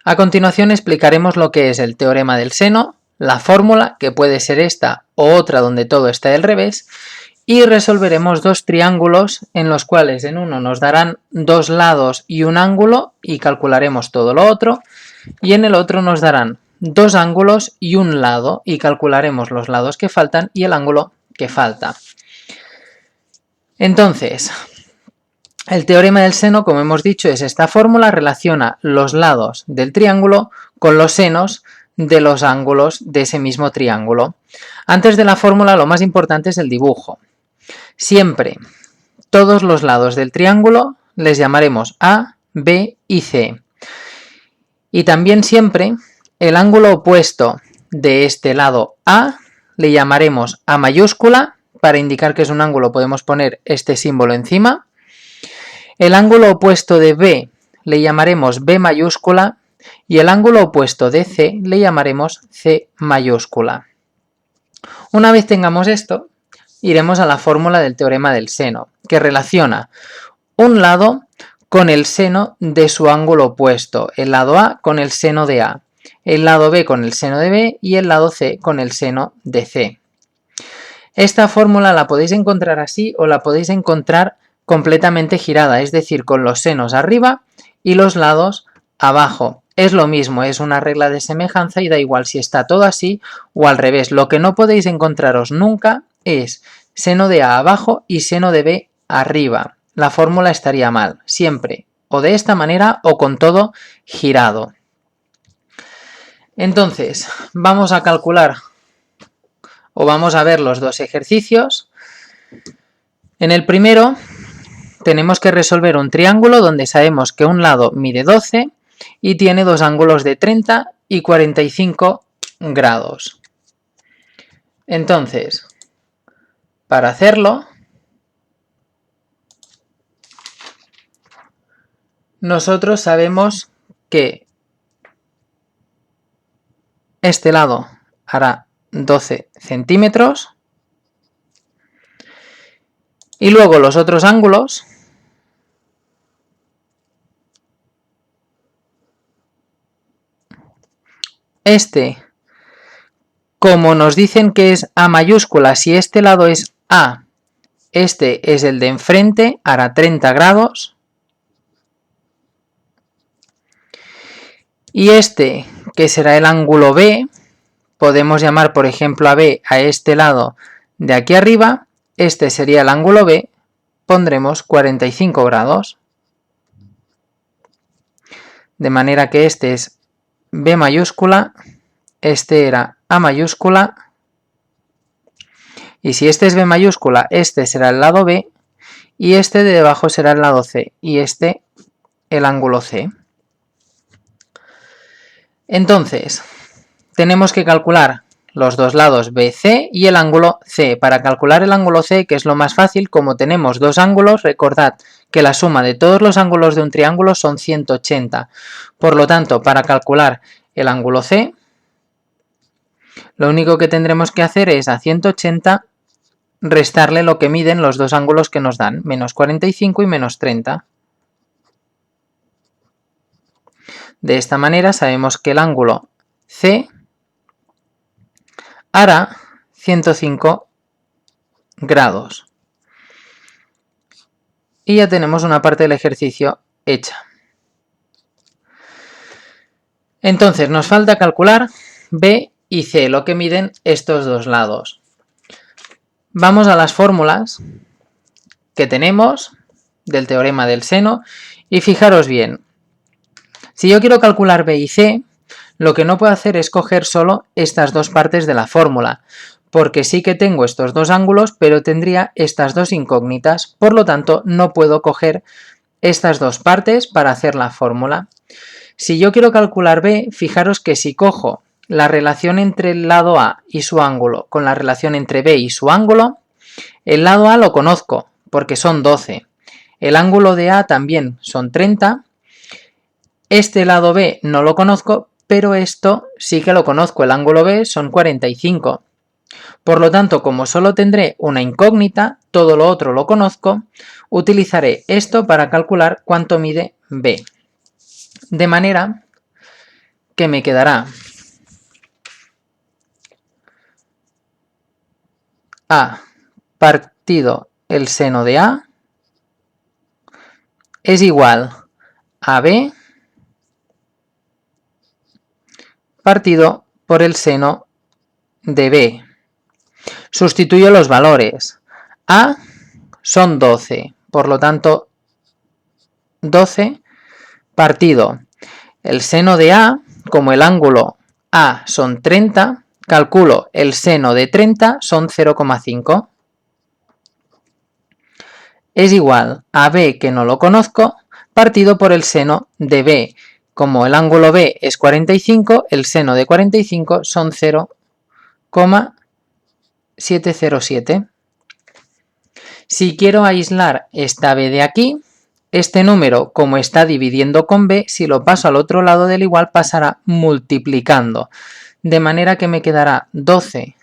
A continuación explicaremos lo que es el teorema del seno, la fórmula, que puede ser esta o otra donde todo está del revés, y resolveremos dos triángulos en los cuales en uno nos darán dos lados y un ángulo y calcularemos todo lo otro, y en el otro nos darán dos ángulos y un lado y calcularemos los lados que faltan y el ángulo que falta. Entonces, el teorema del seno, como hemos dicho, es esta fórmula, relaciona los lados del triángulo con los senos de los ángulos de ese mismo triángulo. Antes de la fórmula, lo más importante es el dibujo. Siempre todos los lados del triángulo les llamaremos A, B y C. Y también siempre el ángulo opuesto de este lado A le llamaremos A mayúscula. Para indicar que es un ángulo podemos poner este símbolo encima. El ángulo opuesto de B le llamaremos B mayúscula y el ángulo opuesto de C le llamaremos C mayúscula. Una vez tengamos esto, iremos a la fórmula del teorema del seno, que relaciona un lado con el seno de su ángulo opuesto, el lado A con el seno de A, el lado B con el seno de B y el lado C con el seno de C. Esta fórmula la podéis encontrar así o la podéis encontrar completamente girada, es decir, con los senos arriba y los lados abajo. Es lo mismo, es una regla de semejanza y da igual si está todo así o al revés. Lo que no podéis encontraros nunca es seno de A abajo y seno de B arriba. La fórmula estaría mal, siempre o de esta manera o con todo girado. Entonces, vamos a calcular o vamos a ver los dos ejercicios. En el primero tenemos que resolver un triángulo donde sabemos que un lado mide 12 y tiene dos ángulos de 30 y 45 grados. Entonces, para hacerlo, nosotros sabemos que este lado hará 12 centímetros y luego los otros ángulos como nos dicen que es A mayúscula, si este lado es A, este es el de enfrente, hará 30 grados. Y este, que será el ángulo B, podemos llamar por ejemplo a B a este lado de aquí arriba, este sería el ángulo B, pondremos 45 grados. De manera que este es B mayúscula, este era A mayúscula, y si este es B mayúscula, este será el lado B, y este de debajo será el lado C, y este el ángulo C. Entonces, tenemos que calcular los dos lados BC y el ángulo C. Para calcular el ángulo C, que es lo más fácil, como tenemos dos ángulos, recordad que la suma de todos los ángulos de un triángulo son 180. Por lo tanto, para calcular el ángulo C, lo único que tendremos que hacer es a 180 restarle lo que miden los dos ángulos que nos dan, menos 45 y menos 30. De esta manera sabemos que el ángulo C hará 105 grados. Y ya tenemos una parte del ejercicio hecha. Entonces nos falta calcular B y C, lo que miden estos dos lados. Vamos a las fórmulas que tenemos del teorema del seno y fijaros bien. Si yo quiero calcular B y C, lo que no puedo hacer es coger solo estas dos partes de la fórmula, porque sí que tengo estos dos ángulos, pero tendría estas dos incógnitas, por lo tanto no puedo coger estas dos partes para hacer la fórmula. Si yo quiero calcular B, fijaros que si cojo la relación entre el lado A y su ángulo con la relación entre B y su ángulo, el lado A lo conozco, porque son 12. El ángulo de A también son 30. Este lado B no lo conozco, pero esto sí que lo conozco, el ángulo B son 45. Por lo tanto, como solo tendré una incógnita, todo lo otro lo conozco, utilizaré esto para calcular cuánto mide B. De manera que me quedará A partido el seno de A es igual a B partido por el seno de B. Sustituyo los valores. A son 12, por lo tanto 12 partido el seno de A, como el ángulo A son 30, calculo el seno de 30 son 0,5. Es igual a B, que no lo conozco, partido por el seno de B. Como el ángulo B es 45, el seno de 45 son 0,707. Si quiero aislar esta B de aquí, este número, como está dividiendo con B, si lo paso al otro lado del igual, pasará multiplicando. De manera que me quedará 12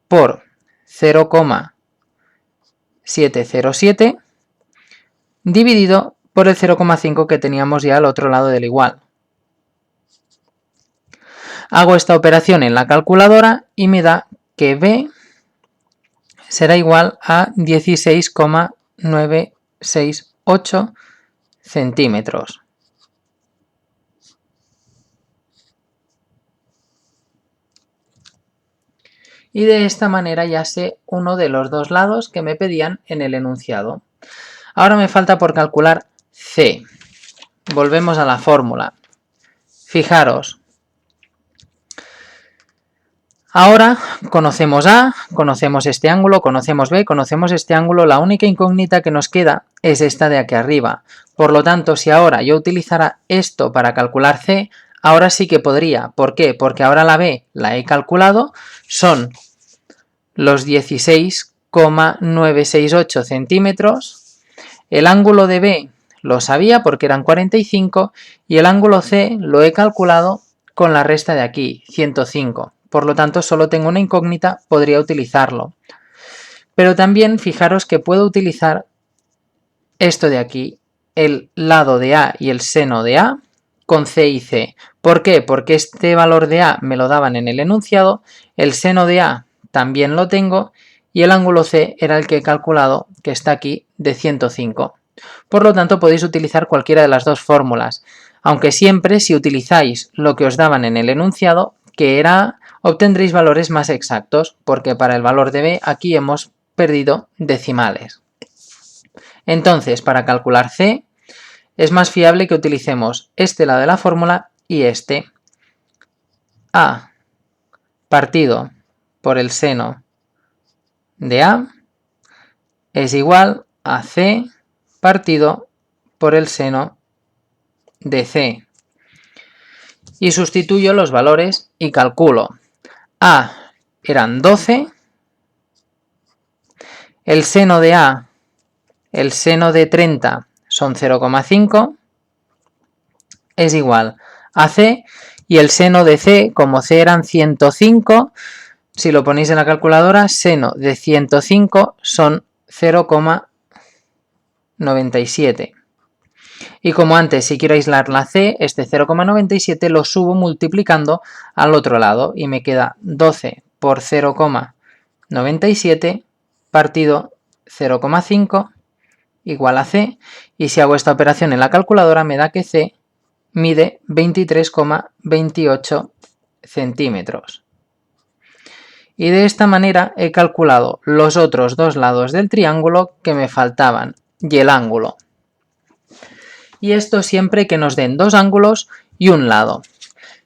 por 0,707 dividido por el 0,5 que teníamos ya al otro lado del igual. Hago esta operación en la calculadora y me da que B será igual a 16,968 centímetros. Y de esta manera ya sé uno de los dos lados que me pedían en el enunciado. Ahora me falta por calcular C. Volvemos a la fórmula. Fijaros. Ahora conocemos A, conocemos este ángulo, conocemos B, conocemos este ángulo. La única incógnita que nos queda es esta de aquí arriba. Por lo tanto, si ahora yo utilizara esto para calcular C, ahora sí que podría. ¿Por qué? Porque ahora la B la he calculado, son los 16,968 centímetros. El ángulo de B lo sabía porque eran 45 y el ángulo C lo he calculado con la resta de aquí, 105. Por lo tanto, solo tengo una incógnita, podría utilizarlo. Pero también fijaros que puedo utilizar esto de aquí, el lado de A y el seno de A, con C y C. ¿Por qué? Porque este valor de A me lo daban en el enunciado, el seno de A también lo tengo y el ángulo C era el que he calculado, que está aquí, de 105. Por lo tanto, podéis utilizar cualquiera de las dos fórmulas, aunque siempre si utilizáis lo que os daban en el enunciado, que era A, obtendréis valores más exactos, porque para el valor de B aquí hemos perdido decimales. Entonces, para calcular C, es más fiable que utilicemos este lado de la fórmula y este. A partido por el seno de A es igual a C partido por el seno de C. Y sustituyo los valores y calculo. A eran 12, el seno de A, el seno de 30 son 0,5, es igual a C, y el seno de C, como C eran 105, si lo ponéis en la calculadora, seno de 105 son 0,97. Y como antes, si quiero aislar la C, este 0,97 lo subo multiplicando al otro lado y me queda 12 por 0,97 partido 0,5 igual a C. Y si hago esta operación en la calculadora me da que C mide 23,28 centímetros. Y de esta manera he calculado los otros dos lados del triángulo que me faltaban y el ángulo. Y esto siempre que nos den dos ángulos y un lado.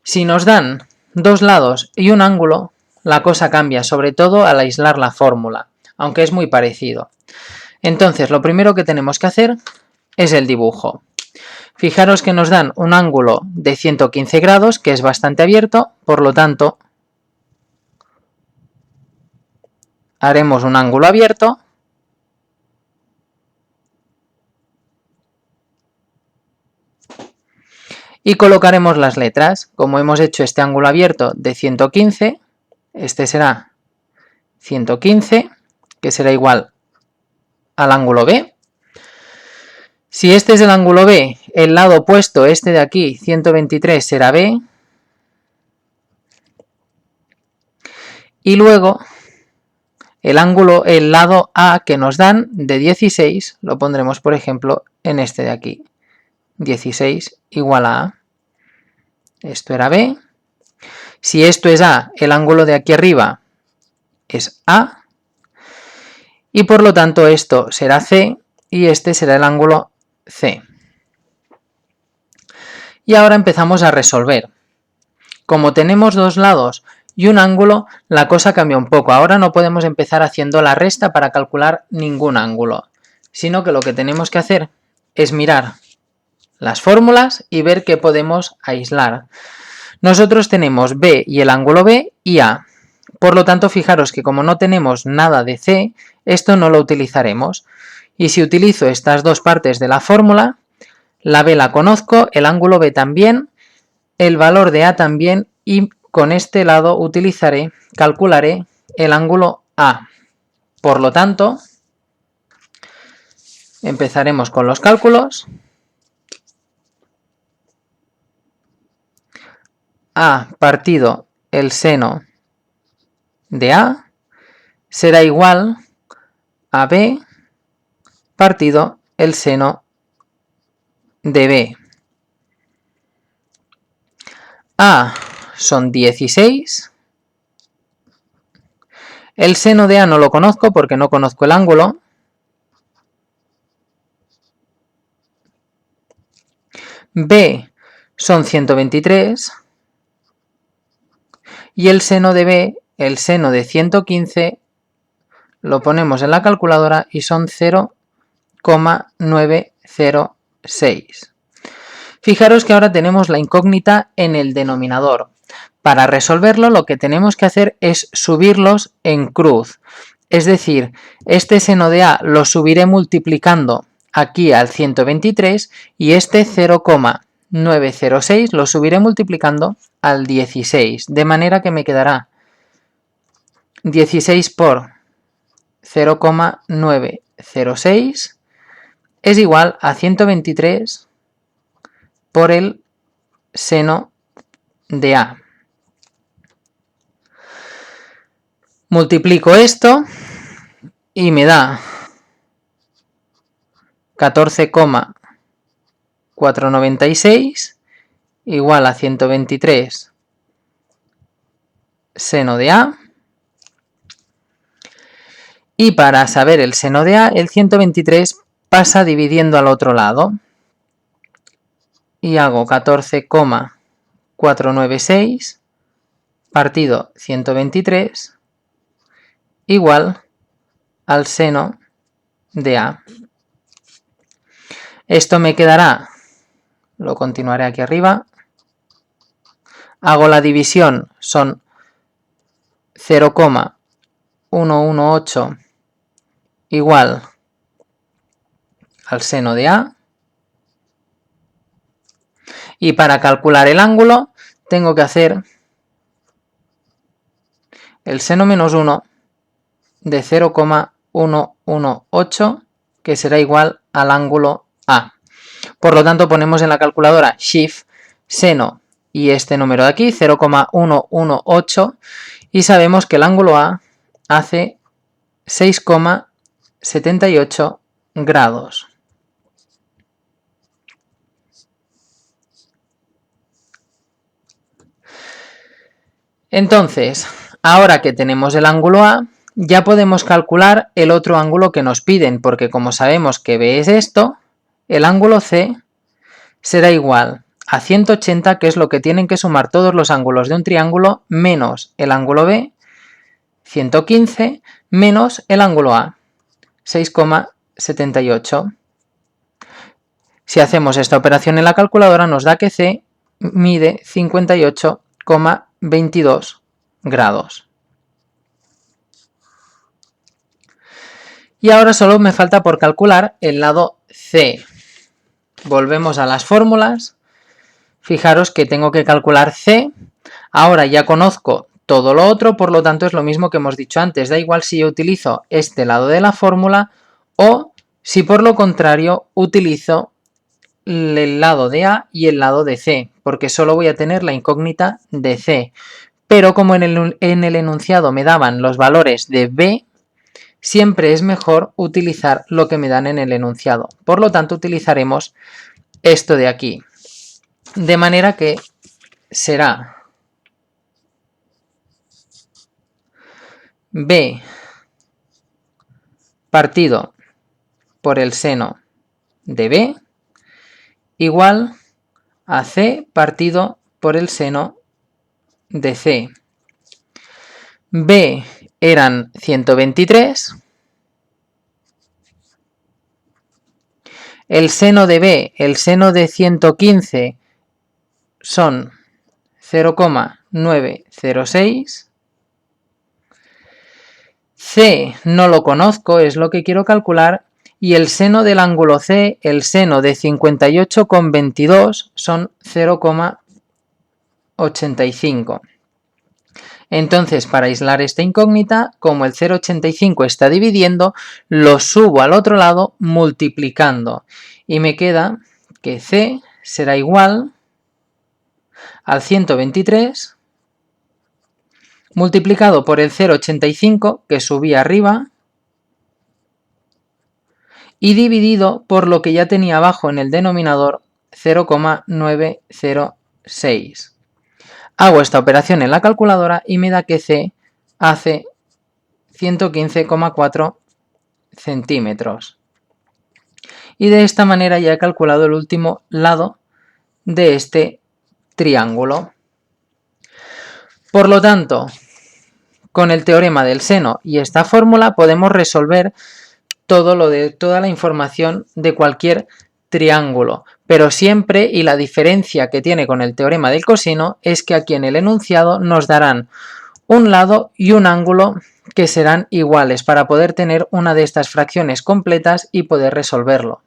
Si nos dan dos lados y un ángulo, la cosa cambia, sobre todo al aislar la fórmula, aunque es muy parecido. Entonces, lo primero que tenemos que hacer es el dibujo. Fijaros que nos dan un ángulo de 115 grados, que es bastante abierto, por lo tanto, haremos un ángulo abierto. Y colocaremos las letras. Como hemos hecho este ángulo abierto de 115, este será 115, que será igual al ángulo B. Si este es el ángulo B, el lado opuesto, este de aquí, 123, será B. Y luego el lado A que nos dan de 16 lo pondremos, por ejemplo, en este de aquí. 16 igual a A. Esto era B. Si esto es A, el ángulo de aquí arriba es A. Y por lo tanto esto será C y este será el ángulo C. Y ahora empezamos a resolver. Como tenemos dos lados y un ángulo, la cosa cambia un poco. Ahora no podemos empezar haciendo la resta para calcular ningún ángulo, sino que lo que tenemos que hacer es mirar las fórmulas y ver qué podemos aislar. Nosotros tenemos B y el ángulo B y A. Por lo tanto, fijaros que como no tenemos nada de C, esto no lo utilizaremos. Y si utilizo estas dos partes de la fórmula, la B la conozco, el ángulo B también, el valor de A también, y con este lado calcularé el ángulo A. Por lo tanto, empezaremos con los cálculos. A partido el seno de A será igual a B partido el seno de B. A son 16. El seno de A no lo conozco porque no conozco el ángulo. B son 123. Y el seno de B, el seno de 115, lo ponemos en la calculadora y son 0,906. Fijaros que ahora tenemos la incógnita en el denominador. Para resolverlo lo que tenemos que hacer es subirlos en cruz. Es decir, este seno de A lo subiré multiplicando aquí al 123 y este 0,906 lo subiré multiplicando al 16, de manera que me quedará 16 por 0,906 es igual a 123 por el seno de A. Multiplico esto y me da 14,496 igual a 123 seno de A. Y para saber el seno de A, el 123 pasa dividiendo al otro lado. Y hago 14,496 partido 123 igual al seno de A. Esto me quedará, lo continuaré aquí arriba, hago la división, son 0,118 igual al seno de A. Y para calcular el ángulo tengo que hacer el seno menos 1 de 0,118, que será igual al ángulo A. Por lo tanto, ponemos en la calculadora Shift, seno y este número de aquí, 0,118, y sabemos que el ángulo A hace 6,78 grados. Entonces, ahora que tenemos el ángulo A, ya podemos calcular el otro ángulo que nos piden, porque como sabemos que B es esto, el ángulo C será igual a 180, que es lo que tienen que sumar todos los ángulos de un triángulo, menos el ángulo B, 115, menos el ángulo A, 6,78. Si hacemos esta operación en la calculadora, nos da que C mide 58,22 grados. Y ahora solo me falta por calcular el lado C. Volvemos a las fórmulas. Fijaros que tengo que calcular C. Ahora ya conozco todo lo otro, por lo tanto es lo mismo que hemos dicho antes. Da igual si yo utilizo este lado de la fórmula o si por lo contrario utilizo el lado de A y el lado de C, porque solo voy a tener la incógnita de C. Pero como en el enunciado me daban los valores de B, siempre es mejor utilizar lo que me dan en el enunciado. Por lo tanto, utilizaremos esto de aquí. De manera que será B partido por el seno de B igual a C partido por el seno de C. B eran 123. El seno de B, el seno de 115 son 0,906. C no lo conozco, es lo que quiero calcular. Y el seno del ángulo C, el seno de 58,22 son 0,85. Entonces, para aislar esta incógnita, como el 0,85 está dividiendo, lo subo al otro lado multiplicando. Y me queda que C será igual al 123 multiplicado por el 0,85 que subí arriba y dividido por lo que ya tenía abajo en el denominador, 0,906. Hago esta operación en la calculadora y me da que C hace 115,4 centímetros. Y de esta manera ya he calculado el último lado de este triángulo. Por lo tanto, con el teorema del seno y esta fórmula podemos resolver toda la información de cualquier triángulo, pero siempre, y la diferencia que tiene con el teorema del coseno, es que aquí en el enunciado nos darán un lado y un ángulo que serán iguales para poder tener una de estas fracciones completas y poder resolverlo.